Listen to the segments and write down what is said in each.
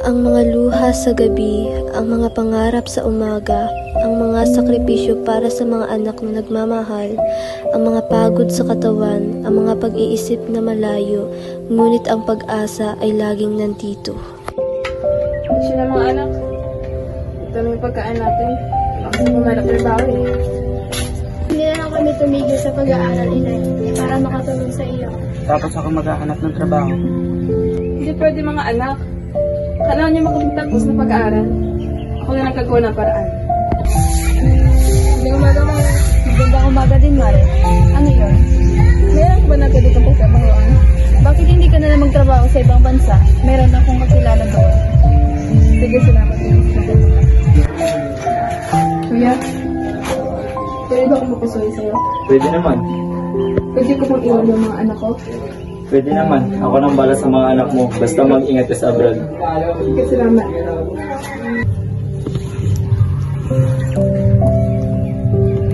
Ang mga luha sa gabi, ang mga pangarap sa umaga, ang mga sakripisyo para sa mga anak na nagmamahal, ang mga pagod sa katawan, ang mga pag-iisip na malayo, ngunit ang pag-asa ay laging nandito. Kasi na mga anak, ito na yung pagkaan natin. Kasi pumalap na bawi. Hindi na lang kami tumigil sa pag-aaral, inay, para makatulong sa iyo. Tapos ako maghahanap ng trabaho. Hindi pwede mga anak. Kailangan niyo makapagtapos na pag-aaral. Ako na nagkagawa ng paraan. Magandang umaga din, Mare. Ano yun? Meron ko ba nagkaditong pagtrabahoan? Bakit hindi ka na lang magtrabaho sa ibang bansa? Meron akong makilala doon. Sige, salamat din. Kuya, pwede ba akong mapasuhin sa'yo? Pwede naman. Pwede ko pang iwan yung mga anak ko? Pwede naman. Ako nang bala sa mga anak mo. Basta mag-ingat ka sa abroad. Sige, salamat.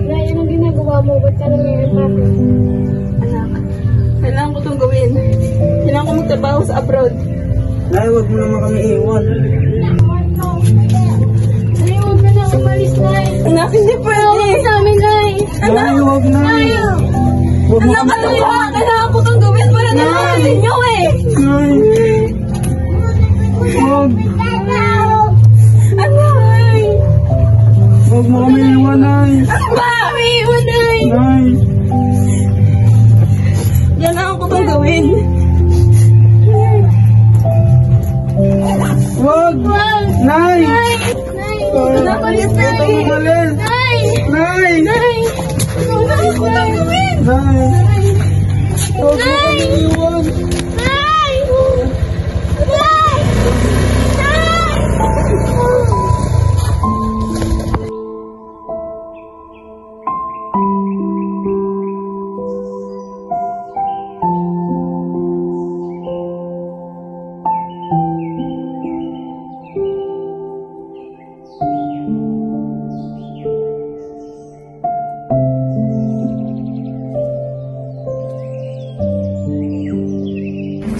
Nay, anong ginagawa mo? Ba't ka nangyayari natin? Anak, kailangan ko itong gawin. Kailangan ko magtrabaho sa abroad. Nay, huwag mo naman kami iwan. Nay, huwag ka na umalis, Nay. Anak, hindi pwede. Huwag sa amin, Nay. Nay, huwag na. Huwag mo Anak, kami ano iwan. ba? Kailangan ko itong gawin para naman ninyo eh. Nay. Huwag. Anay! Huwag mo kami iwan, Nay. Ano ba? May iwan, Nay! Nay. Kailangan ko itong gawin. Huwag. Nay. Anak, alis na Ito eh. umalis. Nay! Nay. Nay! Kailangan ko itong gawin. Nay. Huwag mo kami iwan. Nay! Nay!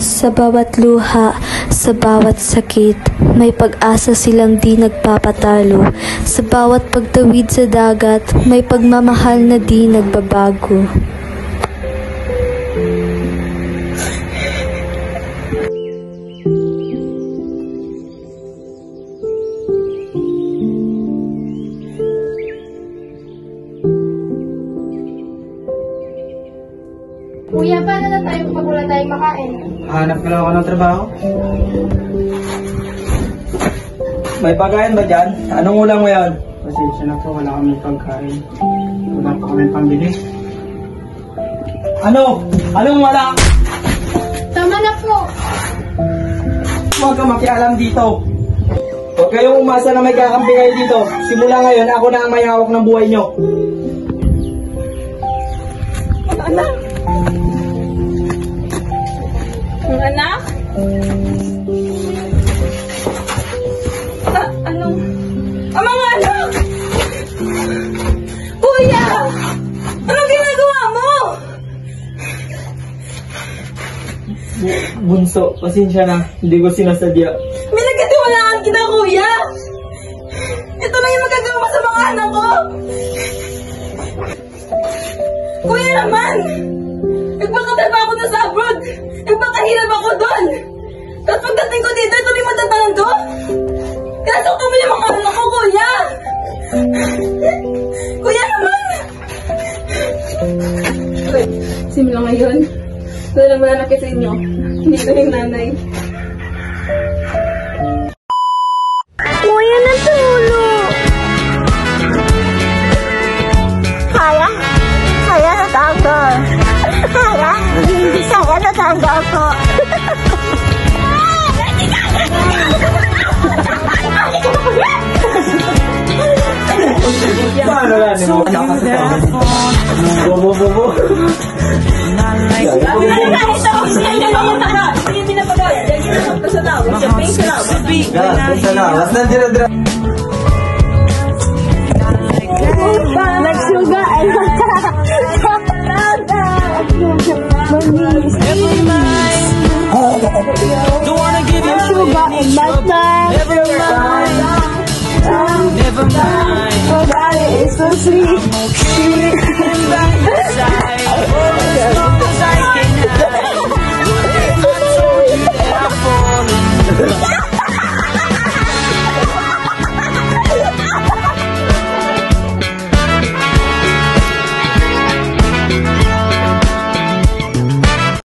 Sa bawat luha, sa bawat sakit, may pag-asa silang di nagpapatalo. Sa bawat pagtawid sa dagat, may pagmamahal na di nagbabago. Kuya, paano na tayo kapag wala tayong makain? Hanap ka lang ako ng trabaho. May pagkain ba dyan? Anong ulam mo yan? Pasensya na po, wala kami pagkain. Wala pa kami pambili. Ano? Anong wala? Tama na po! Huwag ka makialam dito. Huwag kayong umasa na may kakampi kayo dito. Simula ngayon, ako na ang may hawak ng buhay nyo. Anak! Ang anak? Anong? Ang mga anak! Kuya! Anong ginagawa mo? Bunso, pasensya na. Hindi ko sinasadya. May nagkatiwalaan kita, kuya! Ito na yung magagawa sa mga anak ko! Kuya naman! Nagpakatrabaho ako na sa abroad! Nagpakahirap ako doon! Tapos pagdating ko dito, ito na yung matatalan ko! Kinasokto mo yung mga anak ko, kuya! Kuya naman! Simula ngayon, doon lang malalaki sa inyo. Hindi ko yung nanay. Kuya, natulog! Kaya? Kaya natago. Kaya? Kaya natago ako. Paano lang mo? Bobo. Nagsuga ay Don't wanna get give you Sugar and butter. Never mind, never mind. Oh, daddy, it's so sweet. I'm okay by your side. Oh,